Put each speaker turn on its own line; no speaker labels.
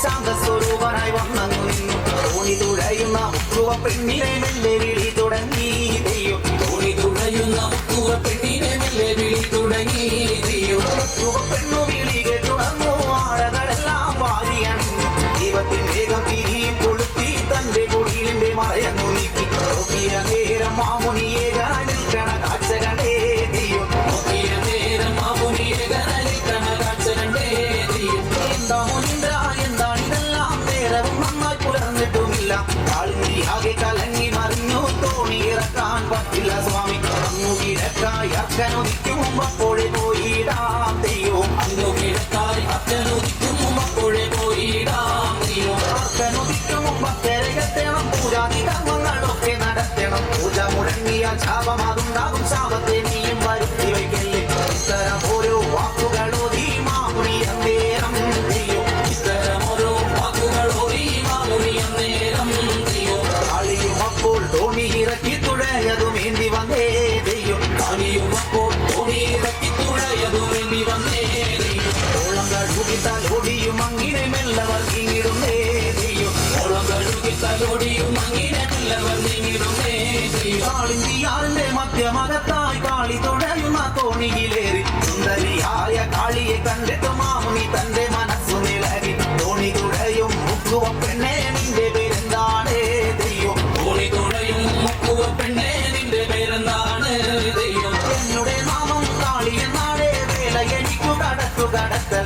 ശാന്തസ്വരൂപനായി വന്നു നിന്നു. തോണി തുഴയുന്ന മുക്കുവ പെണ്ണിനെ മെല്ലെ വിളി തുടങ്ങി ദൈവം.
തോണി തുഴയുന്ന മുക്കുവ പെണ്ണിനെ മെല്ലെ വിളി തുടങ്ങി ദൈവം.
മുക്കുവ പെണ്ണു വിളി കേട്ടുണർന്നു. ആഴകളെല്ലാം വാരിയണിഞ്ഞു. ദൈവത്തിൻ വേഗം തിരിയും കൊളുത്തി തന്റെ കുടിലിന്റെ മറയങ്ങു നീക്കി. നോക്കിയ നേരം മാമുനിയെ നിൽക്കണ കാഴ്ച കണ്ടേ ദൈവം.
നോക്കിയ നേരം മാമുനിയെ നിൽക്കണ കാഴ്ച കണ്ടേ ദൈവം.
എന്താ മുനിന്ദ്ര, എന്താണിതെല്ലാം? നേരവും നന്നായി പുലർന്നിട്ടുമില്ല. കാളിന്തിയാകെ കലങ്ങി മറിഞ്ഞു. തോണി ഇറക്കാൻ പറ്റില്ല സ്വാമി. അങ്ങു കിഴക്കായി അർക്കനുദിക്കും അപ്പോഴേ പോയിടാം ദൈവം.
അങ്ങു കിഴക്കായി അർക്കനുദിക്കും അപ്പോഴേ പോയിടാം ദൈവം.
അർക്കനുദിക്കും അക്കരകെത്തണം. പൂജാതി കർമ്മങ്ങളൊക്കെ നടത്തണം. പൂജ മുടങ്ങിയ ശാപം അതുണ്ടാകും. ശാപത്തെ നീയും വരുത്തി വയ്ക്കല്ലേ. ഇത്തരം ഓരോ വാക്കുകളോ നീ മാമുനി അന്നേരം ദൈവം.
ഇത്തരം ഓരോ വാക്കുകളോ ഈ മാമുനി അന്നേരം ദൈവം.
കാളിയും അപ്പോൾ തോണി ഇറക്കി തുഴയതും ഏന്തി വന്നേ ദൈവം.
കാളിയും അപ്പോൾ തോണി ഇറക്കി തുഴയതും ഏന്തി വന്നേ ദൈവം.
ഓളം കഴുകി തലോടിയും അങ്ങിനെ മെല്ലവർ നീങ്ങിടുന്നേ ദൈവം.
ഓളം കഴുകി തലോടിയും അങ്ങിനെ മെല്ലവർ നീങ്ങിടുന്നേ ദൈവം.
കാളിന്തിയാറിന്റെ മധ്യമകത്തായി കാളി തുഴയുന്ന തോണിയിലേറി. സുന്ദരിയായ കാളിയെ കണ്ടിട്ട് മാമുനി തന്റെ മനസ്സു നിലകി. തോണി തുഴയും മുക്കുവ പെണ്ണേ നിന്റെ പേരെന്താണ് ദൈവം.
തോണി തുഴയും മുക്കുവ പെണ്ണേ നിന്റെ പേരെന്താണ് ദൈവം.
എന്നുടെ നാമം കാളി എന്നാണ്. വേല എനിക്കു കടത്തു കടത്തൽ.